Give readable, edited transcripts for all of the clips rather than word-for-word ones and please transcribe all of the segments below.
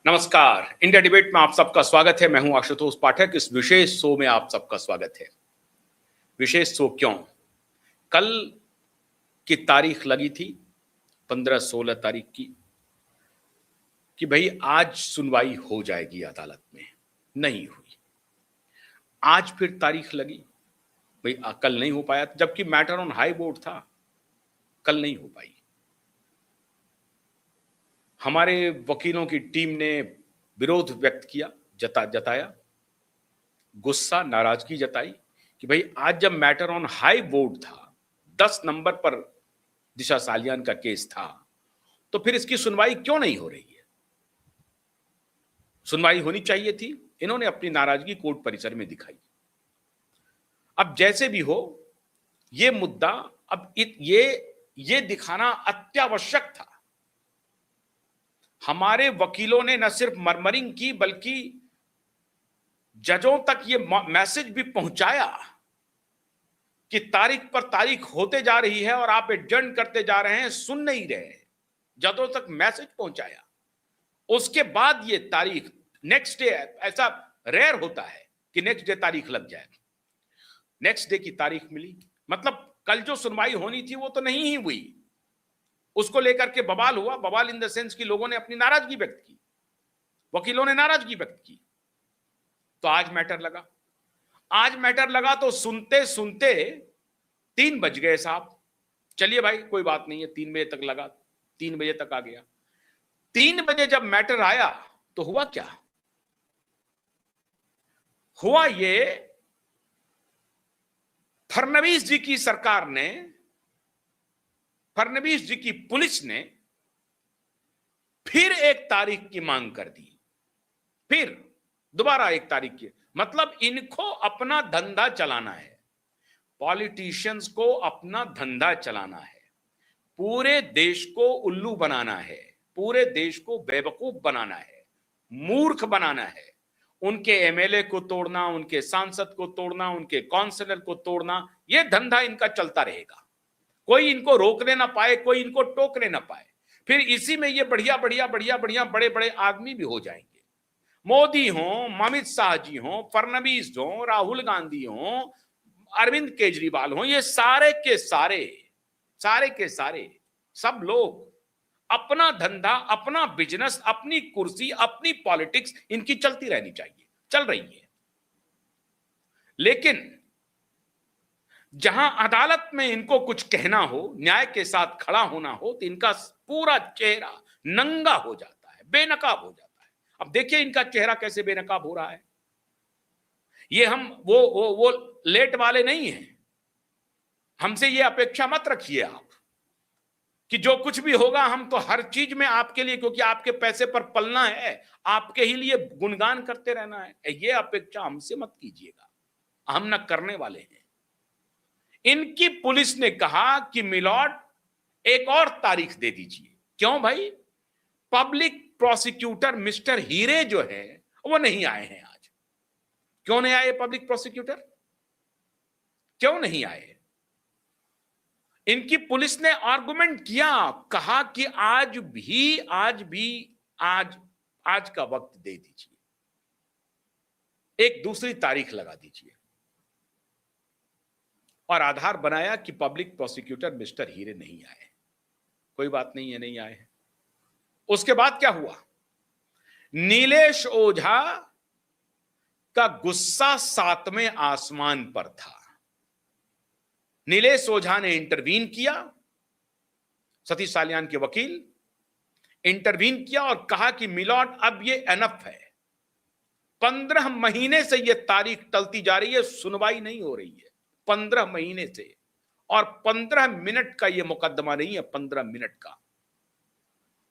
नमस्कार। India debate में आप सबका स्वागत है। मैं हूं आशुतोष पाठक। इस विशेष शो में आप सबका स्वागत है। विशेष शो क्यों? कल की तारीख लगी थी 15-16 तारीख की कि भाई आज सुनवाई हो जाएगी अदालत में। नहीं हुई। आज फिर तारीख लगी, भाई कल नहीं हो पाया, जबकि मैटर ऑन हाई बोर्ड था। कल नहीं हो पाई। हमारे वकीलों की टीम ने विरोध व्यक्त किया, जताया, गुस्सा, नाराजगी जताई कि भाई आज जब मैटर ऑन हाई बोर्ड था, 10 नंबर पर दिशा सालियान का केस था, तो फिर इसकी सुनवाई क्यों नहीं हो रही है? सुनवाई होनी चाहिए थी। इन्होंने अपनी नाराजगी कोर्ट परिसर में दिखाई। अब जैसे भी हो, यह मुद्दा अब ये दिखाना अत्यावश्यक था। हमारे वकीलों ने न सिर्फ मर्मरिंग की, बल्कि जजों तक ये मैसेज भी पहुंचाया कि तारीख पर तारीख होते जा रही है और आप एडजर्न करते जा रहे हैं, सुन नहीं रहे। जजों तक मैसेज पहुंचाया। उसके बाद ये तारीख नेक्स्ट डे, ऐसा रेयर होता है कि नेक्स्ट डे तारीख लग जाए। नेक्स्ट डे की तारीख मिली, मतलब कल जो सुनवाई होनी थी वो तो नहीं ही हुई। उसको लेकर के बवाल हुआ। बवाल इन द सेंस कि लोगों ने अपनी नाराजगी व्यक्त की, वकीलों ने नाराजगी व्यक्त की। तो आज मैटर लगा। आज मैटर लगा तो सुनते सुनते 3 बज गए साहब। चलिए भाई, कोई बात नहीं है, 3 बजे तक लगा, 3 बजे तक आ गया। 3 बजे जब मैटर आया तो हुआ क्या? हुआ ये, फडणवीस जी की सरकार ने, फडणवीस जी की पुलिस ने फिर एक तारीख की मांग कर दी। फिर दोबारा एक तारीख की। मतलब इनको अपना धंधा चलाना है। पॉलिटिशियंस को अपना धंधा चलाना है। पूरे देश को उल्लू बनाना है। पूरे देश को बेवकूफ बनाना है, मूर्ख बनाना है। उनके एमएलए को तोड़ना, उनके सांसद को तोड़ना, उनके काउंसलर को तोड़ना, यह धंधा इनका चलता रहेगा। कोई इनको रोकने ना पाए, कोई इनको टोकने ना पाए। फिर इसी में ये बढ़िया बढ़िया बढ़िया बढ़िया बड़े बड़े आदमी भी हो जाएंगे। मोदी हो, अमित शाह जी हो, फडणवीस हो, राहुल गांधी हो, अरविंद केजरीवाल हो, ये सारे के सारे सब लोग अपना धंधा, अपना बिजनेस, अपनी कुर्सी, अपनी पॉलिटिक्स इनकी चलती रहनी चाहिए, चल रही है। लेकिन जहां अदालत में इनको कुछ कहना हो, न्याय के साथ खड़ा होना हो, तो इनका पूरा चेहरा नंगा हो जाता है, बेनकाब हो जाता है। अब देखिए इनका चेहरा कैसे बेनकाब हो रहा है। ये हम वो लेट वाले नहीं हैं। हमसे ये अपेक्षा मत रखिए आप कि जो कुछ भी होगा हम तो हर चीज में आपके लिए, क्योंकि आपके पैसे पर पलना है, आपके ही लिए गुणगान करते रहना है। ये अपेक्षा हमसे मत कीजिएगा, हम न करने वाले हैं। इनकी पुलिस ने कहा कि मिलॉर्ड एक और तारीख दे दीजिए। क्यों भाई? पब्लिक प्रोसिक्यूटर मिस्टर हीरे जो है वो नहीं आए हैं आज। क्यों नहीं आए पब्लिक प्रोसिक्यूटर? क्यों नहीं आए? इनकी पुलिस ने आर्गुमेंट किया, कहा कि आज का वक्त दे दीजिए, एक दूसरी तारीख लगा दीजिए। और आधार बनाया कि पब्लिक प्रोसिक्यूटर मिस्टर हीरे नहीं आए। कोई बात नहीं है, नहीं आए हैं। उसके बाद क्या हुआ? नीलेश ओझा का गुस्सा 7वें आसमान पर था। नीलेश ओझा ने इंटरवीन किया, सतीश सालियान के वकील इंटरवीन किया और कहा कि मिलॉर्ड अब ये एनफ है। 15 महीने से ये तारीख टलती जा रही है, सुनवाई नहीं हो रही है 15 महीने से। और 15 मिनट का ये मुकदमा नहीं है, 15 मिनट का।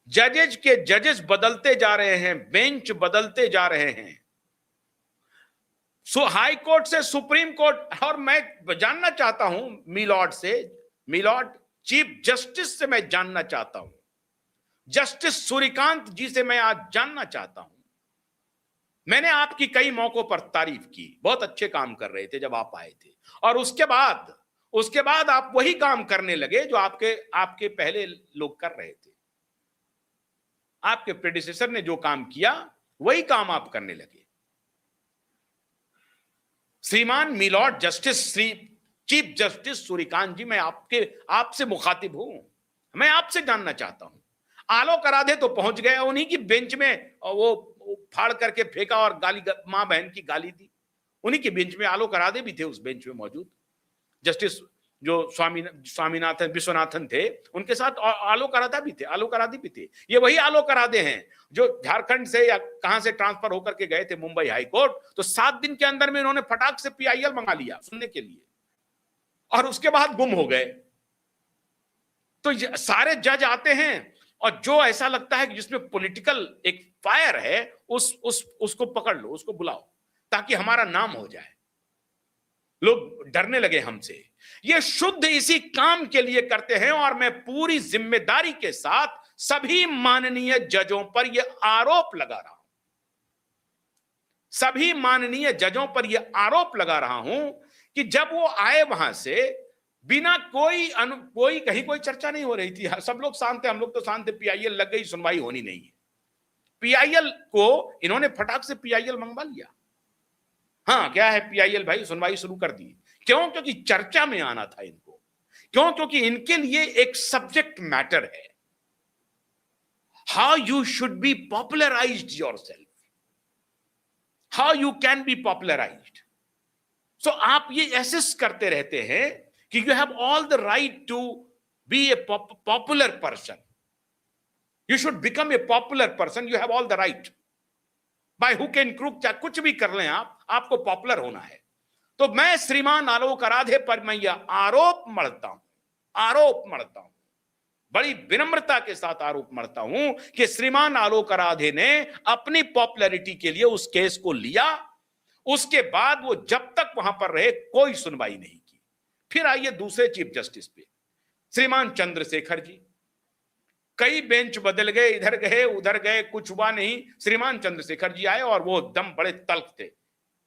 जजेस बदलते जा रहे हैं, बेंच बदलते जा रहे हैं, हाई कोर्ट से सुप्रीम कोर्ट। और मैं जानना चाहता हूं मिलॉर्ड चीफ जस्टिस से मैं जानना चाहता हूं, जस्टिस सूर्यकांत जी से मैं आज जानना चाहता हूं। मैंने आपकी कई मौकों पर तारीफ की, बहुत अच्छे काम कर रहे थे जब आप आए थे, और उसके बाद आप वही काम करने लगे जो आपके पहले लोग कर रहे थे। आपके प्रेडिसेसर ने जो काम किया वही काम आप करने लगे। श्रीमान my lord justice Shri chief justice Suryakant ji, मैं आपसे मुखातिब हूं। मैं आपसे जानना चाहता हूं, आलोक आराधे तो पहुंच गए, उन्हीं की बेंच में वो फाड़ करके फेंका और गाली, मां बहन की गाली दी। उन्हीं के बेंच में आलोक आराधे भी थे, उस बेंच में मौजूद। जस्टिस जो स्वामीनाथन विश्वनाथन थे, उनके साथ आलोक आराधे भी थे। ये वही आलोक आराधे हैं जो झारखंड से या कहां से ट्रांसफर होकर के गए थे मुंबई हाई कोर्ट, तो 7 दिन के अंदर में इन्होंने फटाक से पीआईएल मंगा लिया सुनने के लिए, और उसके बाद गुम हो गए। तो सारे जज आते हैं, और जो ऐसा लगता है कि जिसमें पॉलिटिकल एक फायर है, उसको पकड़ लो, उसको बुलाओ, ताकि हमारा नाम हो जाए। लोग डरने लगे हमसे। ये शुद्ध इसी काम के लिए करते हैं, और मैं पूरी जिम्मेदारी के साथ सभी माननीय जजों पर यह आरोप लगा रहा हूं, सभी माननीय जजों पर यह आरोप लगा रहा हूं कि जब वो आए वहां से, बिना कोई कहीं कोई चर्चा नहीं हो रही थी, सब लोग शांत थे, हम लोग तो शांत थे, पीआईएल लग गई, सुनवाई होनी नहीं है। पीआईएल को इन्होंने फटाक से पीआईएल मंगवा लिया। हाँ, क्या है पीआईएल भाई, सुनवाई शुरू कर दी। क्यों? क्योंकि चर्चा में आना था इनको। क्यों? क्योंकि इनके लिए एक सब्जेक्ट मैटर है, how you should be popularized yourself, how you can be popularized. So आप ये एसेस करते रहते हैं कि you have all the right to be a popular person, you should become a popular person, you have all the right, by hook and crook, चाहे कुछ भी कर लें आप, आपको पॉपुलर होना है। तो मैं श्रीमान आलोक आराधे पर मैं यह आरोप मढ़ता हूं, बड़ी विनम्रता के साथ आरोप मढ़ता हूं कि श्रीमान आलोक आराधे ने अपनी पॉपुलैरिटी के लिए उस केस को लिया, उसके बाद वो जब तक वहां पर रहे कोई सुनवाई नहीं की। फिर आइए दूसरे चीफ जस्टिस पे, श्रीमान चंद्रशेखर जी। कई बेंच बदल गए, इधर गए उधर गए, कुछ हुआ नहीं। श्रीमान चंद्रशेखर जी आए और वो एकदम बड़े तल्ख थे,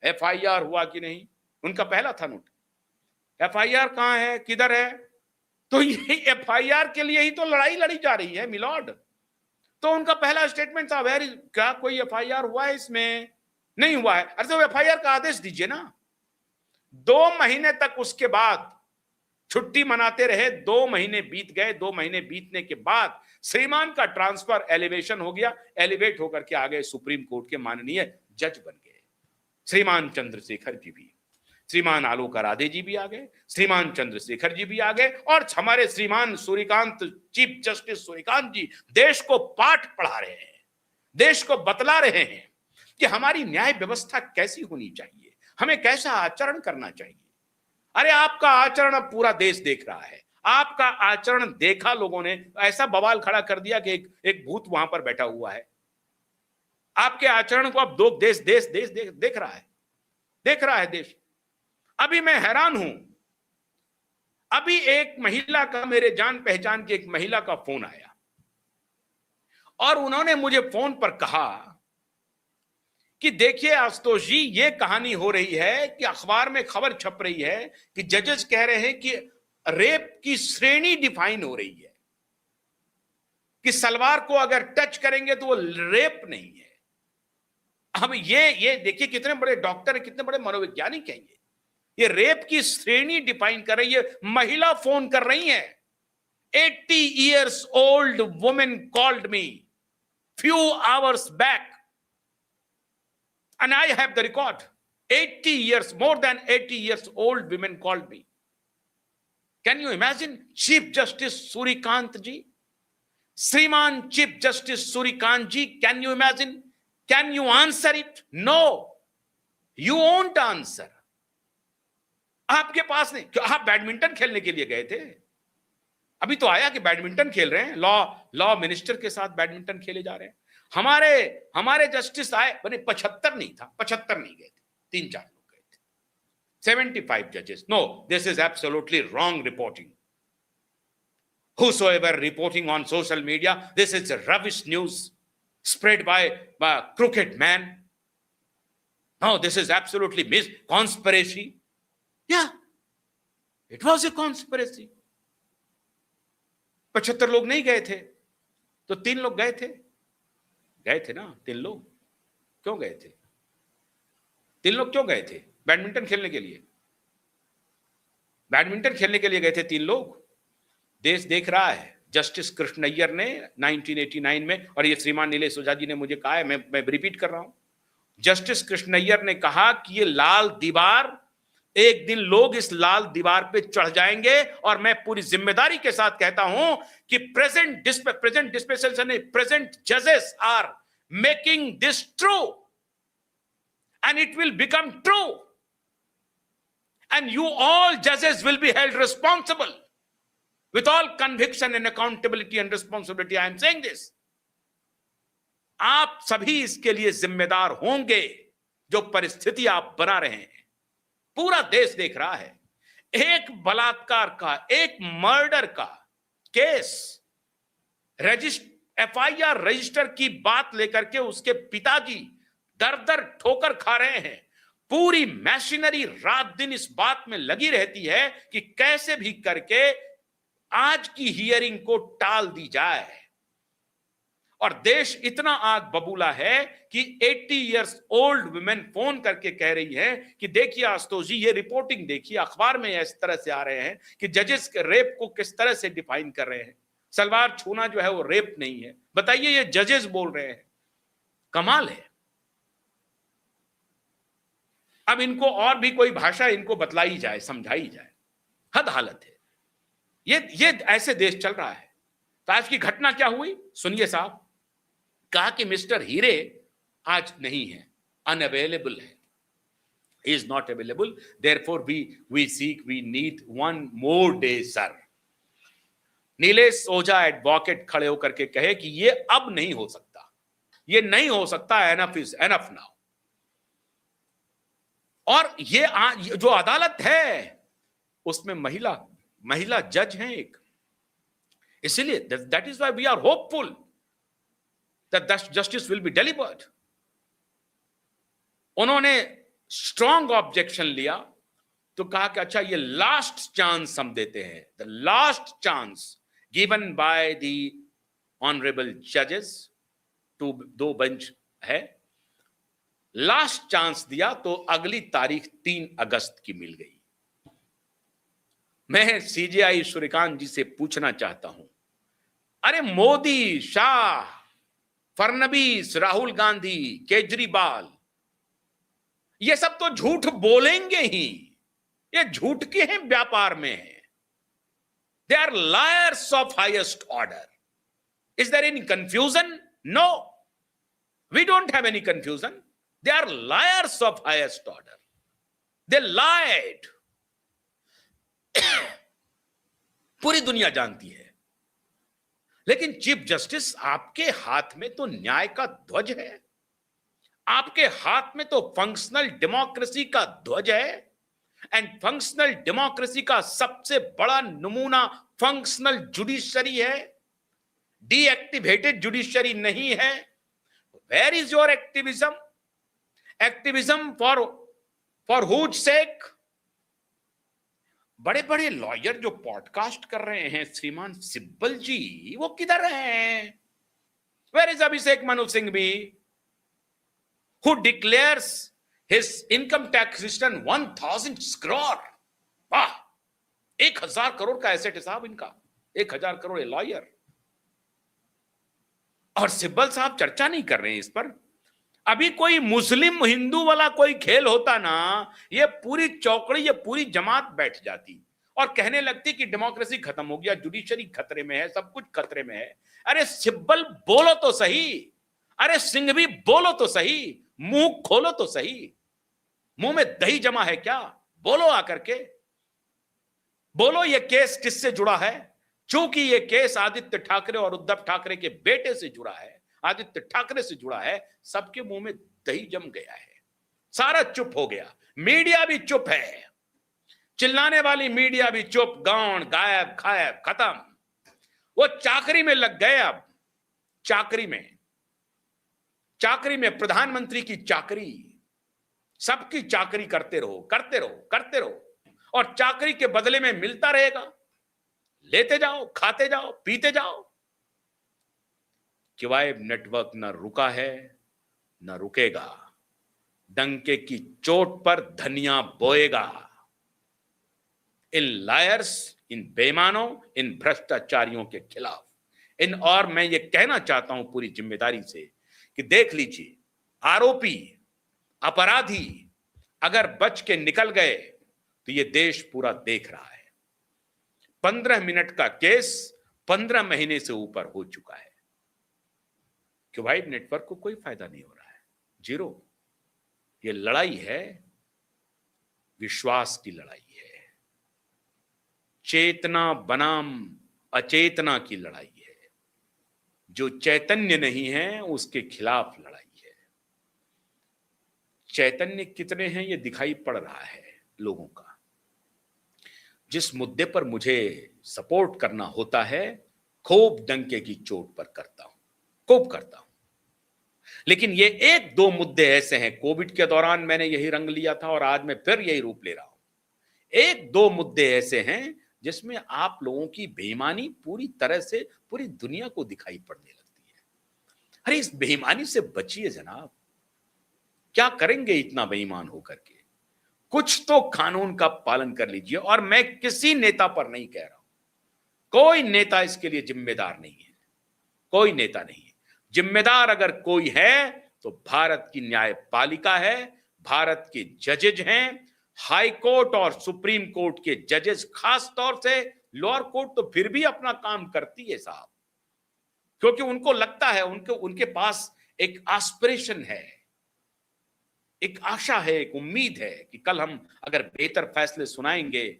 एफआईआर हुआ कि नहीं, उनका पहला था नोट, एफआईआर कहां है, किधर है। तो ये एफआईआर के लिए ही तो लड़ाई लड़ी जा रही है मिलॉर्ड। तो उनका पहला स्टेटमेंट था, वेरी क्या कोई एफआईआर हुआ है इसमें, नहीं हुआ है। अरे तो एफआईआर का आदेश दीजिए ना। 2 महीने तक उसके बाद छुट्टी मनाते रहे, 2 महीने बीत गए। 2 महीने बीतने के बाद श्रीमान का ट्रांसफर एलिवेशन हो गया, एलिवेट होकर के आ गए, सुप्रीम कोर्ट के माननीय जज बन गए। श्रीमान चंद्रशेखर जी भी, श्रीमान आलोक आराधे जी भी आ गए, श्रीमान चंद्रशेखर जी भी आ गए, और हमारे श्रीमान सूर्यकांत, चीफ जस्टिस सूर्यकांत जी देश को पाठ पढ़ा रहे हैं, देश को बतला रहे हैं कि हमारी न्याय व्यवस्था कैसी होनी चाहिए, हमें कैसा आचरण करना चाहिए। अरे आपका आचरण अब पूरा देश देख रहा है, आपका आचरण देखा लोगों ने, ऐसा बवाल खड़ा कर दिया कि एक भूत वहां पर बैठा हुआ है। आपके आचरण को अब देश देख रहा है देश। अभी मैं हैरान हूं, अभी एक महिला का, मेरे जान पहचान की एक महिला का फोन आया, और उन्होंने मुझे फोन पर कहा कि देखिए आशुतोष जी, ये कहानी हो रही है कि अखबार में खबर छप रही है कि जजेस कह रहे हैं कि रेप की श्रेणी डिफाइन हो रही है, कि सलवार को अगर टच करेंगे तो वो रेप नहीं है। अब ये देखिए कितने बड़े डॉक्टर है, कितने बड़े मनोवैज्ञानिक हैं, ये रेप की श्रेणी डिफाइन कर रही है। महिला फोन कर रही है, 80 years old woman called me few hours back and I have the record. 80 years, more than 80 years old women called me. Can you imagine? Chief Justice Surikant ji, Sriman Chief Justice Surikant ji, can you imagine? Can you answer it? No, you won't answer. आपके पास नहीं। आप badminton खेलने के लिए गए थे, अभी तो आया कि बैडमिंटन खेल रहे हैं, लॉ मिनिस्टर के साथ बैडमिंटन खेले जा रहे हैं। हमारे जस्टिस आए, बने 75 नहीं था, 75 नहीं गए थे, 3-4 लोग गए थे, 75 जजेस। No, this is absolutely wrong reporting. Whosoever reporting on social media, this is a rubbish news spread by crooked man. No, this is absolutely conspiracy. Yeah, it was a conspiracy. 75 लोग नहीं गए थे, तो 3 लोग गए थे। गए थे ना 3 लोग, क्यों गए थे? 3 लोग क्यों गए थे? बैडमिंटन खेलने के लिए, बैडमिंटन खेलने के लिए गए थे 3 लोग। देश देख रहा है। जस्टिस कृष्णैयर ने 1989 में, और ये श्रीमान नीलेश ओझा जी ने मुझे कहा है, मैं रिपीट कर रहा हूं, जस्टिस कृष्णैयर ने कहा कि ये लाल दीवार, एक दिन लोग इस लाल दीवार पे चढ़ जाएंगे, और मैं पूरी जिम्मेदारी के साथ कहता हूं कि प्रेजेंट डिस्पेंसेशन, प्रेजेंट जजेस are making this true, and it will become true, and you all जजेस will be held responsible with all conviction and accountability and responsibility. I am saying this. आप सभी इसके लिए जिम्मेदार होंगे, जो परिस्थिति आप बना रहे हैं। पूरा देश देख रहा है। एक बलात्कार का, एक मर्डर का केस FIR रजिस्टर की बात लेकर के उसके पिताजी दर दर ठोकर खा रहे हैं। पूरी मशीनरी रात दिन इस बात में लगी रहती है कि कैसे भी करके आज की हियरिंग को टाल दी जाए, और देश इतना आग बबूला है कि 80 इयर्स ओल्ड वुमेन फोन करके कह रही है कि देखिए आशुतोष जी, ये रिपोर्टिंग देखिए, अखबार में इस तरह से आ रहे हैं कि जजेस के रेप को किस तरह से डिफाइन कर रहे हैं। सलवार छूना जो है वो रेप नहीं है। बताइए, ये जजेस बोल रहे हैं। कमाल है। अब इनको और भी कोई भाषा इनको बतलाई जाए, समझाई जाए। हद हालत है। ये ऐसे देश चल रहा है। तो आज की घटना क्या हुई सुनिए साहब। कहा कि मिस्टर हीरे आज नहीं है, अनअवेलेबल है, he is not available, therefore we seek, we need 1 more day sir. Nilesh Ojha advocate खड़े होकर के कहे कि ये अब नहीं हो सकता, ये नहीं हो सकता, एनफ इज एनफ नाउ। और ये जो अदालत है उसमें महिला जज हैं एक, इसलिए that is why we are hopeful that justice will be delivered. उन्होंने स्ट्रॉन्ग ऑब्जेक्शन लिया तो कहा कि अच्छा, ये लास्ट चांस हम देते हैं, the last chance given by the honourable जजेस, 2 बेंच है, लास्ट चांस दिया तो अगली तारीख 3 अगस्त की मिल गई। मैं CJI सूर्यकांत जी से पूछना चाहता हूं, अरे मोदी, शाह, फडणवीस, राहुल गांधी, केजरीवाल, ये सब तो झूठ बोलेंगे ही, ये झूठ के हैं व्यापार में है। They are liars of highest order. Is there any confusion? No, we don't have any confusion. They are liars of highest order. They lied. पूरी दुनिया जानती है। लेकिन चीफ जस्टिस, आपके हाथ में तो न्याय का ध्वज है, आपके हाथ में तो फंक्शनल डेमोक्रेसी का ध्वज है, एंड फंक्शनल डेमोक्रेसी का सबसे बड़ा नमूना फंक्शनल जुडिशरी है, डीएक्टिवेटेड जुडिशरी नहीं है। Where is your activism? Activism for whose sake? बड़े बड़े लॉयर जो पॉडकास्ट कर रहे हैं, श्रीमान सिब्बल जी, वो किधर हैं? Where is Abhishek Manu Singhvi, who declares his income tax return 1000 crore? वाह, 1000 करोड़ का एसेट है साहब इनका, 1000 करोड़ लॉयर। और सिब्बल साहब चर्चा नहीं कर रहे हैं इस पर। अभी कोई मुस्लिम हिंदू वाला कोई खेल होता ना, ये पूरी चौकड़ी, ये पूरी जमात बैठ जाती और कहने लगती कि डेमोक्रेसी खत्म हो गया, जुडिशरी खतरे में है, सब कुछ खतरे में है। अरे सिब्बल बोलो तो सही, अरे सिंघवी बोलो तो सही, मुंह खोलो तो सही। मुंह में दही जमा है क्या? बोलो आकर के, बोलो ये केस किससे जुड़ा है। चूंकि ये केस आदित्य ठाकरे और उद्धव ठाकरे के बेटे से जुड़ा है, आदित्य ठाकरे से जुड़ा है, सबके मुंह में दही जम गया है, सारा चुप हो गया। मीडिया भी चुप है, चिल्लाने वाली मीडिया भी चुप, गौण, गायब, खायब, खत्म। वो चाकरी में लग गए। अब चाकरी में प्रधानमंत्री की चाकरी, सबकी चाकरी करते रहो, करते रहो, करते रहो, और चाकरी के बदले में मिलता रहेगा। लेते जाओ, खाते जाओ, पीते जाओ। क्वाइब नेटवर्क न रुका है न रुकेगा, डंके की चोट पर धनिया बोएगा। इन लायर्स, इन बेईमानों, इन भ्रष्टाचारियों के खिलाफ और मैं ये कहना चाहता हूं पूरी जिम्मेदारी से कि देख लीजिए, आरोपी, अपराधी अगर बच के निकल गए तो ये देश पूरा देख रहा है। 15 मिनट का केस 15 महीने से ऊपर हो चुका है। क्वाइब नेटवर्क को कोई फायदा नहीं हो रहा है, जीरो। ये लड़ाई है, विश्वास की लड़ाई है, चेतना बनाम अचेतना की लड़ाई है। जो चैतन्य नहीं है उसके खिलाफ लड़ाई है। चैतन्य कितने हैं ये दिखाई पड़ रहा है लोगों का। जिस मुद्दे पर मुझे सपोर्ट करना होता है, खूब डंके की चोट पर करता हूं, खूब करता हूं। लेकिन ये एक दो मुद्दे ऐसे हैं, कोविड के दौरान मैंने यही रंग लिया था और आज मैं फिर यही रूप ले रहा हूं। एक दो मुद्दे ऐसे हैं जिसमें आप लोगों की बेईमानी पूरी तरह से पूरी दुनिया को दिखाई पड़ने लगती है। अरे इस बेईमानी से बचिए जनाब, क्या करेंगे इतना बेईमान होकर के? कुछ तो कानून का पालन कर लीजिए। और मैं किसी नेता पर नहीं कह रहा हूं, कोई नेता इसके लिए जिम्मेदार नहीं है, कोई नेता नहीं है। जिम्मेदार अगर कोई है तो भारत की न्यायपालिका है, भारत के जजेज हैं, हाई कोर्ट और सुप्रीम कोर्ट के जजेस, खास तौर से लोअर कोर्ट तो फिर भी अपना काम करती है साहब, क्योंकि उनको लगता है, उनके पास एक एस्पिरेशन है, एक आशा है, एक उम्मीद है कि कल हम अगर बेहतर फैसले सुनाएंगे,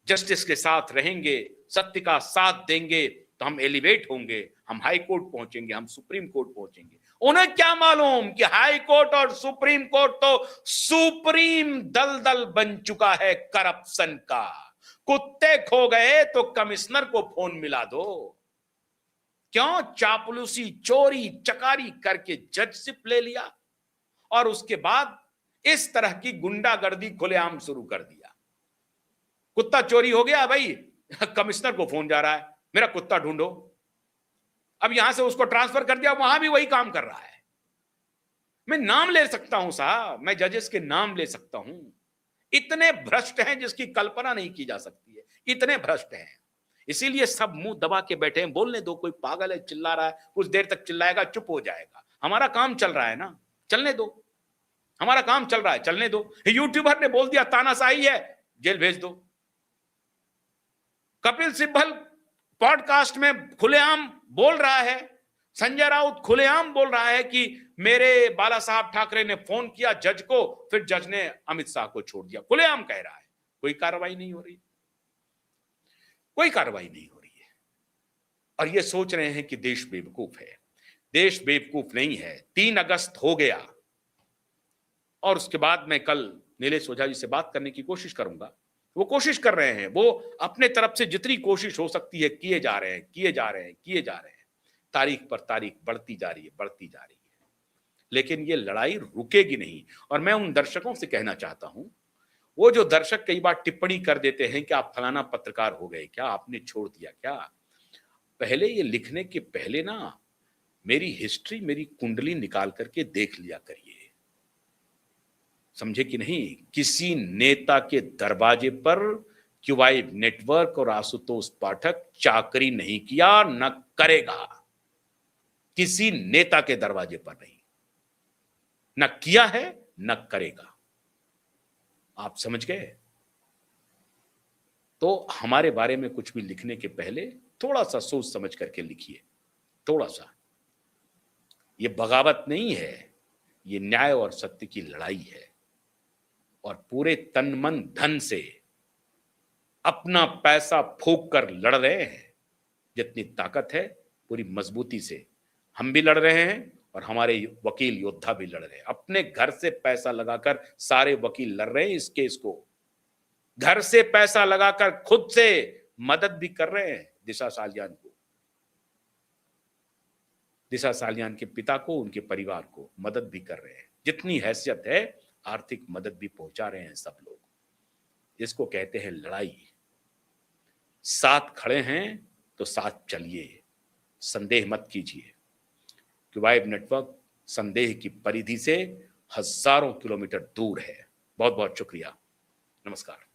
जस्टिस के साथ रहेंगे, सत्य का साथ देंगे तो हम एलिवेट होंगे, हम हाई कोर्ट पहुंचेंगे, हम सुप्रीम कोर्ट पहुंचेंगे। उन्हें क्या मालूम कि हाई कोर्ट और सुप्रीम कोर्ट तो सुप्रीम दलदल बन चुका है करप्शन का। कुत्ते खो गए तो कमिश्नर को फोन मिला दो। क्यों? चापलूसी, चोरी चकारी करके जजशिप ले लिया और उसके बाद इस तरह की गुंडागर्दी खुलेआम शुरू कर दिया। कुत्ता चोरी हो गया भाई, कमिश्नर को फोन जा रहा है, मेरा कुत्ता ढूंढो। अब यहां से उसको ट्रांसफर कर दिया, वहां भी वही काम कर रहा है। मैं नाम ले सकता हूं साहब, मैं जजेस के नाम ले सकता हूं। इतने भ्रष्ट हैं जिसकी कल्पना नहीं की जा सकती है, इतने भ्रष्ट हैं। इसीलिए सब मुंह दबा के बैठे हैं। बोलने दो, कोई पागल है, चिल्ला रहा है, कुछ देर तक चिल्लाएगा, चुप हो जाएगा। हमारा काम चल रहा है ना, चलने दो। हमारा काम चल रहा है, चलने दो। यूट्यूबर ने बोल दिया तानाशाही है, जेल भेज दो। कपिल सिब्बल पॉडकास्ट में खुलेआम बोल रहा है, संजय राउत खुलेआम बोल रहा है कि मेरे बाला साहब ठाकरे ने फोन किया जज को, फिर जज ने अमित शाह को छोड़ दिया। खुलेआम कह रहा है, कोई कार्रवाई नहीं हो रही, कोई कार्रवाई नहीं हो रही है। और ये सोच रहे हैं कि देश बेवकूफ है। देश बेवकूफ नहीं है। 3 अगस्त हो गया और उसके बाद मैं कल नीलेश ओझा जी से बात करने की कोशिश करूंगा। वो कोशिश कर रहे हैं, वो अपने तरफ से जितनी कोशिश हो सकती है किए जा रहे हैं, किए जा रहे हैं, किए जा रहे हैं। तारीख पर तारीख बढ़ती जा रही है, बढ़ती जा रही है। लेकिन ये लड़ाई रुकेगी नहीं। और मैं उन दर्शकों से कहना चाहता हूं, वो जो दर्शक कई बार टिप्पणी कर देते हैं कि आप फलाना पत्रकार हो गए क्या, आपने छोड़ दिया क्या, पहले ये लिखने के पहले ना मेरी हिस्ट्री, मेरी कुंडली निकाल करके देख लिया करिए। समझे कि नहीं? किसी नेता के दरवाजे पर क्वाइब नेटवर्क और आशुतोष पाठक चाकरी नहीं किया, न करेगा। किसी नेता के दरवाजे पर नहीं, न किया है न करेगा। आप समझ गए? तो हमारे बारे में कुछ भी लिखने के पहले थोड़ा सा सोच समझ करके लिखिए, थोड़ा सा। ये बगावत नहीं है, ये न्याय और सत्य की लड़ाई है। और पूरे तन मन धन से अपना पैसा फूंक कर लड़ रहे हैं। जितनी ताकत है पूरी मजबूती से हम भी लड़ रहे हैं और हमारे वकील योद्धा भी लड़ रहे हैं। अपने घर से पैसा लगाकर सारे वकील लड़ रहे हैं इस केस को। घर से पैसा लगाकर खुद से मदद भी कर रहे हैं दिशा सालियान को, दिशा सालियान के पिता को, उनके परिवार को मदद भी कर रहे हैं। जितनी हैसियत है आर्थिक मदद भी पहुंचा रहे हैं सब लोग। इसको कहते हैं लड़ाई। साथ खड़े हैं तो साथ चलिए, संदेह मत कीजिए। कि वाइब नेटवर्क संदेह की परिधि से हजारों किलोमीटर दूर है। बहुत बहुत शुक्रिया। नमस्कार।